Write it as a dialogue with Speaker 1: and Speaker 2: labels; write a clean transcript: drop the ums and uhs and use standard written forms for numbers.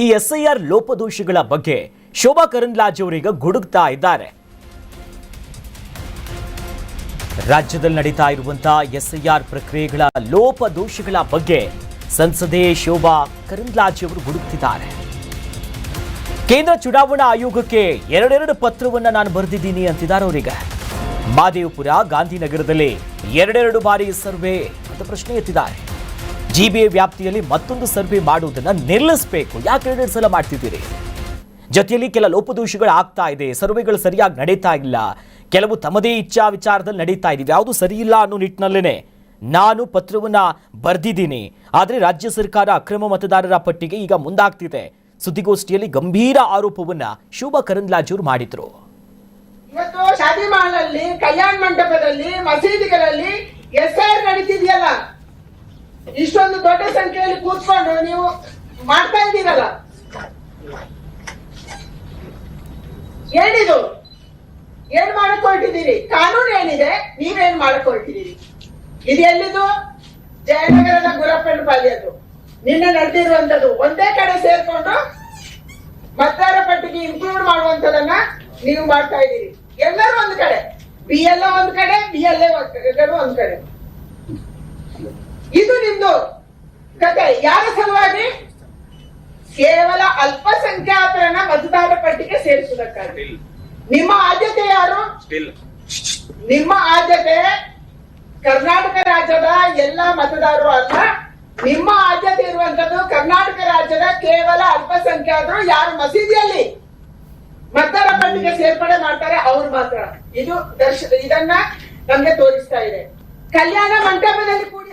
Speaker 1: ಈ ಎಸ್ಐಆರ್ ಲೋಪದೋಷಗಳ ಬಗ್ಗೆ ಶೋಭಾ ಕರಂದ್ಲಾಜೆ ಅವರೀಗ ಗುಡುಗ್ತಾ ಇದ್ದಾರೆ. ರಾಜ್ಯದಲ್ಲಿ ನಡೀತಾ ಇರುವಂತಹ ಎಸ್ಐಆರ್ ಪ್ರಕ್ರಿಯೆಗಳ ಲೋಪದೋಷಗಳ ಬಗ್ಗೆ ಸಂಸದೆ ಶೋಭಾ ಕರಂದ್ಲಾಜೆ ಅವರು ಗುಡುಗ್ತಿದ್ದಾರೆ. ಕೇಂದ್ರ ಚುನಾವಣಾ ಆಯೋಗಕ್ಕೆ ಎರಡೆರಡು ಪತ್ರವನ್ನ ನಾನು ಬರೆದಿದ್ದೀನಿ ಅಂತಿದ್ದಾರೆ ಅವರಿಗೆ. ಮಾದೇವಪುರ, ಗಾಂಧಿನಗರದಲ್ಲಿ ಎರಡೆರಡು ಬಾರಿ ಸರ್ವೆ ಅಂತ ಪ್ರಶ್ನೆ ಎತ್ತಿದ್ದಾರೆ. ಜಿಬಿಎ ವ್ಯಾಪ್ತಿಯಲ್ಲಿ ಮತ್ತೊಂದು ಸರ್ವೆ ಮಾಡುವುದನ್ನ ನಿಲ್ಲಿಸಬೇಕು. ಯಾಕೆ ಎರಡೆರಡು ಸಲ ಮಾಡ್ತಿದ್ದೀರಿ? ಜೊತೆಯಲ್ಲಿ ಕೆಲ ಲೋಪದೋಷಗಳು ಆಗ್ತಾ ಇದೆ, ಸರ್ವೆಗಳು ಸರಿಯಾಗಿ ನಡೀತಾ ಇಲ್ಲ, ಕೆಲವು ತಮ್ಮದೇ ಇಚ್ಛಾ ವಿಚಾರದಲ್ಲಿ ನಡೀತಾ ಇದೀವಿ, ಯಾವುದು ಸರಿ ಇಲ್ಲ ಅನ್ನೋ ನಿಟ್ಟಿನಲ್ಲೇನೆ ನಾನು ಪತ್ರವನ್ನ ಬರೆದಿದ್ದೀನಿ. ಆದರೆ ರಾಜ್ಯ ಸರ್ಕಾರ ಅಕ್ರಮ ಮತದಾರರ ಪಟ್ಟಿಗೆ ಈಗ ಮುಂದಾಗ್ತಿದೆ. ಸುದ್ದಿಗೋಷ್ಠಿಯಲ್ಲಿ ಗಂಭೀರ ಆರೋಪವನ್ನ ಶೋಭಾ ಕರಂದ್ಲಾಜೆ ಅವರು ಮಾಡಿದ್ರು.
Speaker 2: ಇವತ್ತು ಶಾದಿ ಮಹಲಲ್ಲಿ, ಕಲ್ಯಾಣ ಮಂಟಪದಲ್ಲಿ, ಮಸೀದಿಗಳಲ್ಲಿ ಎಸ್ಐಆರ್ ನಡೀತಿದೆಯಲ್ಲ, ಇಷ್ಟೊಂದು ದೊಡ್ಡ ಸಂಖ್ಯೆಯಲ್ಲಿ ಕೂತ್ಕೊಂಡು ನೀವು ಮಾಡ್ತಾ ಇದ್ದೀರಲ್ಲ, ಏನಿದು? ಏನ್ ಮಾಡಕ್ ಹೊರಟಿದ್ದೀರಿ? ಕಾನೂನು ಏನಿದೆ, ನೀವೇನ್ ಮಾಡಕ್ ಹೊರಟಿದ್ದೀರಿ? ಇದು ಎಲ್ಲಿದು? ಜಯನಗರದ ಗುರಪ್ಪನ ಪಾಳ್ಯದ್ದು ನಿನ್ನೆ ನಡೆದಿರುವಂತದ್ದು. ಒಂದೇ ಕಡೆ ಸೇರ್ಕೊಂಡು ಮತದಾರ ಪಟ್ಟಿಗೆ ಇನ್ಕ್ಲೂಡ್ ಮಾಡುವಂತದನ್ನ ನೀವು ಮಾಡ್ತಾ ಇದ್ದೀರಿ. ಎಲ್ಲರೂ ಒಂದ್ ಕಡೆ, BLO ಒಂದ್ ಕಡೆ, BLA ಒಂದ್ ಕಡೆ. ಇದು ನಿಮ್ದು ಕತೆ. ಯಾರ ಸಲುವಾಗಿ? ಕೇವಲ ಅಲ್ಪಸಂಖ್ಯಾತರನ್ನ ಮತದಾರ ಪಟ್ಟಿಗೆ ಸೇರಿಸುವುದಕ್ಕಾಗಿ. ನಿಮ್ಮ ಆದ್ಯತೆ ಯಾರು? ನಿಮ್ಮ ಆದ್ಯತೆ ಕರ್ನಾಟಕ ರಾಜ್ಯದ ಎಲ್ಲ ಮತದಾರರು ಅಲ್ಲ. ನಿಮ್ಮ ಆದ್ಯತೆ ಇರುವಂತದ್ದು ಕರ್ನಾಟಕ ರಾಜ್ಯದ ಕೇವಲ ಅಲ್ಪಸಂಖ್ಯಾತರು ಯಾರು ಮಸೀದಿಯಲ್ಲಿ ಮತದಾರ ಪಟ್ಟಿಗೆ ಸೇರ್ಪಡೆ ಮಾಡ್ತಾರೆ ಅವ್ರು ಮಾತ್ರ. ಇದು ಇದನ್ನ ನಮ್ಗೆ ತೋರಿಸ್ತಾ ಇದೆ. ಕಲ್ಯಾಣ ಮಂಟಪದಲ್ಲಿ ಕೂಡ